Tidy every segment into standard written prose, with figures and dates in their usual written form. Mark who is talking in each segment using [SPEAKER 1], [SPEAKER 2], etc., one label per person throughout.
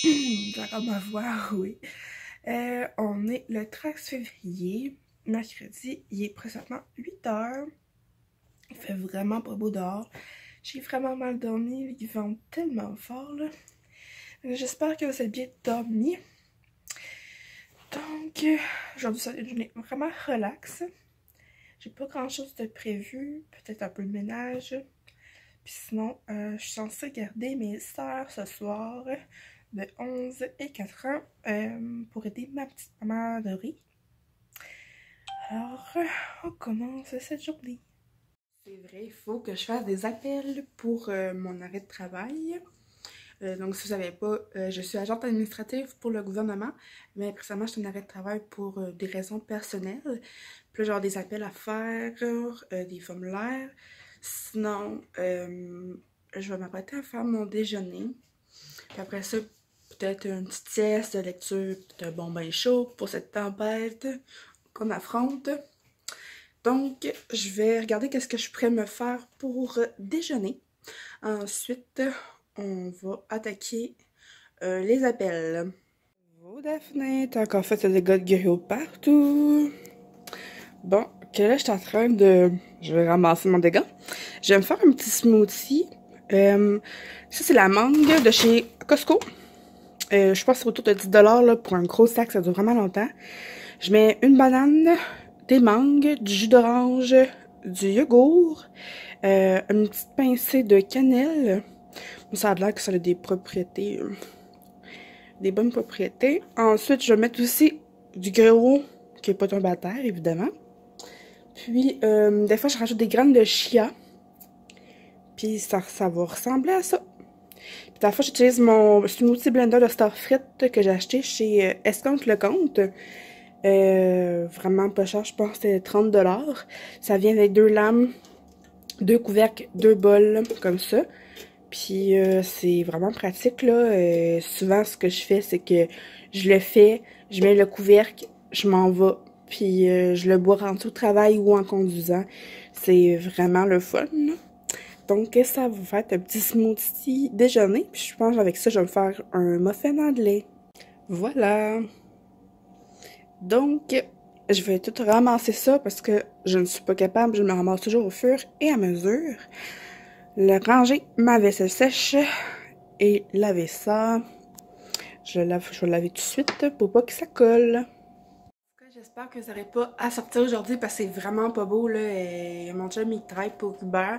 [SPEAKER 1] J'entends ma voix, oui. On est le 13 février, mercredi. Il est présentement 8 heures. Il fait vraiment pas beau dehors. J'ai vraiment mal dormi. Il vente tellement fort, là. J'espère que vous avez bien dormi. Donc, aujourd'hui, c'est une journée vraiment relax. J'ai pas grand chose de prévu. Peut-être un peu de ménage. Puis sinon, je suis censée garder mes sœurs ce soir de 11 et 4 ans pour aider ma petite maman Dory. Alors, on commence cette journée. C'est vrai, il faut que je fasse des appels pour mon arrêt de travail. Donc, si vous ne savez pas, je suis agente administrative pour le gouvernement, mais précédemment, je suis en arrêt de travail pour des raisons personnelles. Puis là, j'ai des appels à faire, des formulaires. Sinon, je vais m'apprêter à faire mon déjeuner. Puis après ça, peut-être une petite sieste de lecture, peut-être un bon bain chaud pour cette tempête qu'on affronte. Donc, je vais regarder qu'est-ce que je pourrais me faire pour déjeuner. Ensuite, on va attaquer les appels. Oh Daphné, t'as encore fait des dégâts de griot partout. Bon, ok, là, je suis en train de... Je vais ramasser mon dégât. Je vais me faire un petit smoothie. Ça, c'est la mangue de chez Costco. Je pense que c'est autour de 10$ là, pour un gros sac, ça dure vraiment longtemps. Je mets une banane, des mangues, du jus d'orange, du yogourt, une petite pincée de cannelle. Ça a l'air que ça a des propriétés, des bonnes propriétés. Ensuite, je vais mettre aussi du gruau qui n'est pas tombé à terre, évidemment. Puis, des fois, je rajoute des graines de chia. Puis, ça va ressembler à ça. Puis, des fois, j'utilise mon smoothie blender de Starfrit que j'ai acheté chez Escompte le Compte. Vraiment pas cher, je pense que c'était 30$. Ça vient avec 2 lames, 2 couvercles, 2 bols, comme ça. Puis, c'est vraiment pratique, là. Souvent, ce que je fais, c'est que je le fais, je mets le couvercle, je m'en vais. Puis je le bois rendu au travail ou en conduisant. C'est vraiment le fun, là. Donc ça va faire un petit smoothie déjeuner. Puis je pense qu'avec ça, je vais me faire un muffin anglais. Voilà. Donc, je vais tout ramasser ça parce que je ne suis pas capable. Je me ramasse toujours au fur et à mesure. Le ranger ma vaisselle sèche et laver ça. Je vais laver tout de suite pour pas que ça colle. J'espère que vous n'aurez pas à sortir aujourd'hui parce que c'est vraiment pas beau, là. Mon chum, il travaille pour Uber,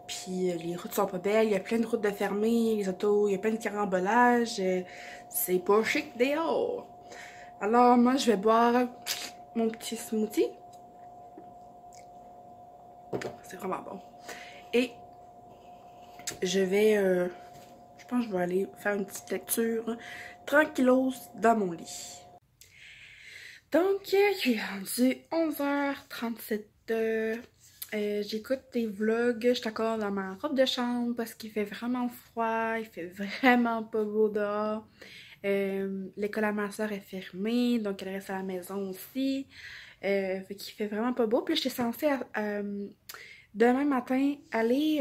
[SPEAKER 1] puis les routes sont pas belles, il y a plein de routes de fermées, les autos, il y a plein de carambolages, c'est pas chic dehors. Alors moi, je vais boire mon petit smoothie. C'est vraiment bon. Et je vais, je pense que je vais aller faire une petite lecture tranquillos dans mon lit. Donc, je suis rendue 11h37. J'écoute des vlogs. Je suis encore dans ma robe de chambre parce qu'il fait vraiment froid. Il fait vraiment pas beau dehors. L'école à ma soeur est fermée, donc elle reste à la maison aussi. Fait qu'il fait vraiment pas beau. Puis j'étais censée demain matin aller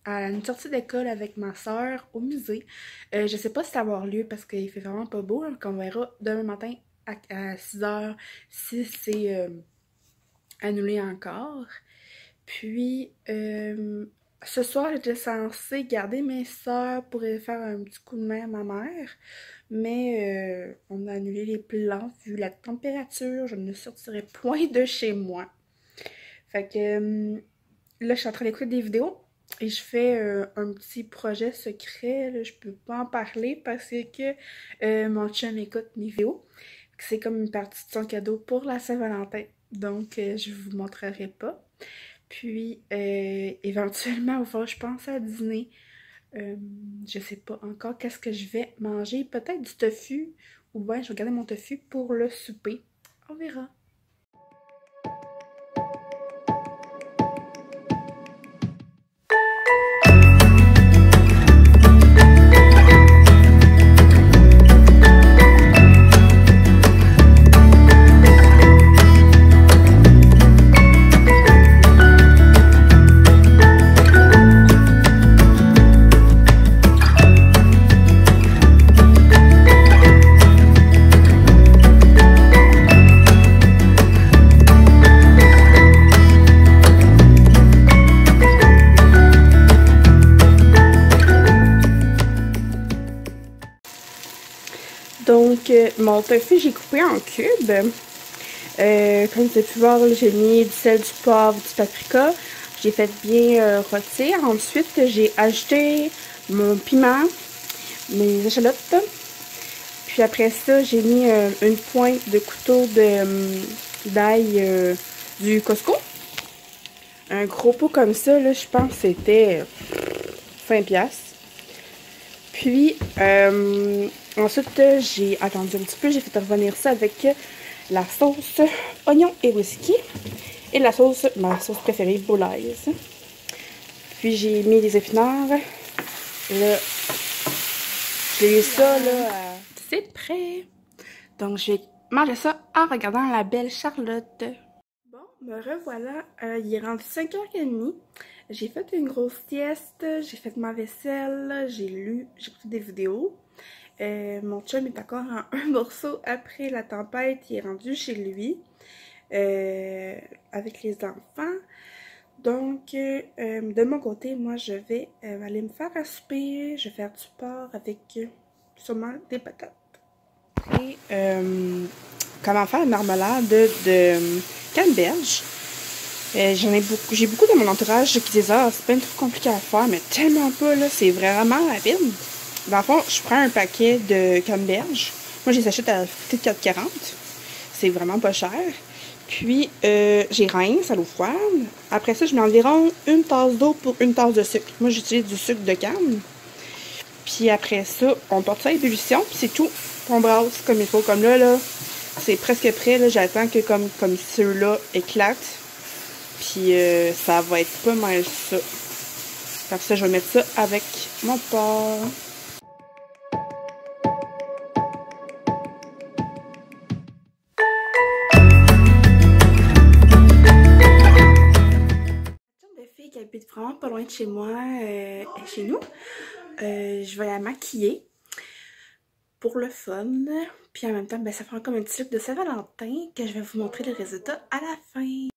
[SPEAKER 1] à une sortie d'école avec ma soeur au musée. Je sais pas si ça va avoir lieu parce qu'il fait vraiment pas beau. Donc on verra demain matin à 6h si c'est annulé encore. Puis ce soir j'étais censée garder mes soeurs pour aller faire un petit coup de main à ma mère, mais on a annulé les plans vu la température. Je ne sortirai point de chez moi. Fait que là je suis en train d'écouter des vidéos et je fais un petit projet secret. Là, je peux pas en parler parce que mon chum écoute mes vidéos. C'est comme une partie de son cadeau pour la Saint-Valentin. Donc, je vous montrerai pas. Puis, éventuellement, il va falloir que je pense à dîner. Je sais pas encore qu'est-ce que je vais manger. Peut-être du tofu. Ou bien, je vais garder mon tofu pour le souper. On verra. Donc, mon tofu, j'ai coupé en cubes. Comme tu as pu voir, j'ai mis du sel, du poivre, du paprika. J'ai fait bien rôtir. Ensuite, j'ai ajouté mon piment, mes échalotes. Puis après ça, j'ai mis une pointe de couteau d'ail du Costco. Un gros pot comme ça, là, je pense que c'était 5$. Puis, ensuite, j'ai attendu un petit peu. J'ai fait revenir ça avec la sauce oignon et whisky. Et la sauce, ma sauce préférée, bolognese. Puis, j'ai mis des épinards. Là, j'ai mis ça, là. C'est prêt. Donc, je vais manger ça en regardant la belle Charlotte. Bon, me revoilà. Il est rendu 5h30. J'ai fait une grosse sieste. J'ai fait ma vaisselle. J'ai lu. J'ai pris des vidéos. Mon chum est encore en un morceau après la tempête. Il est rendu chez lui. Avec les enfants. Donc, de mon côté, moi, je vais aller me faire à souper. Je vais faire du porc avec sûrement des patates. Et comment faire une marmelade de canneberge. J'ai beaucoup de mon entourage qui disent « Ah, c'est pas une trop compliqué à faire, mais tellement pas, là, c'est vraiment rapide. » Dans le fond, je prends un paquet de canneberge. Moi, je les achète à la fruiterie de 4,40. C'est vraiment pas cher. Puis, j'y rince à l'eau froide. Après ça, je mets environ une tasse d'eau pour une tasse de sucre. Moi, j'utilise du sucre de canne. Puis après ça, on porte ça à ébullition, puis c'est tout. On brasse comme il faut. Comme là, c'est presque prêt. Là, j'attends que comme ceux-là éclatent. Puis ça va être pas mal ça. Après ça, je vais mettre ça avec mon porc. Une fille qui habite vraiment pas loin de chez moi, chez nous. Je vais la maquiller pour le fun. Puis en même temps, ben, ça fera comme un petit look de Saint-Valentin que je vais vous montrer le résultat à la fin.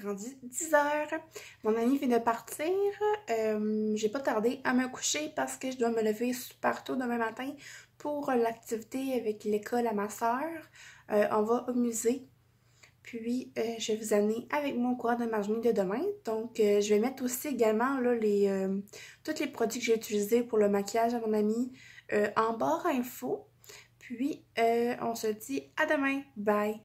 [SPEAKER 1] Rendu 10h. Mon ami vient de partir. J'ai pas tardé à me coucher parce que je dois me lever super tôt demain matin pour l'activité avec l'école à ma soeur. On va au musée. Puis, je vais vous amener avec mon courant de ma journée de demain. Donc, je vais mettre aussi également là, tous les produits que j'ai utilisés pour le maquillage à mon ami en barre info. Puis, on se dit à demain. Bye!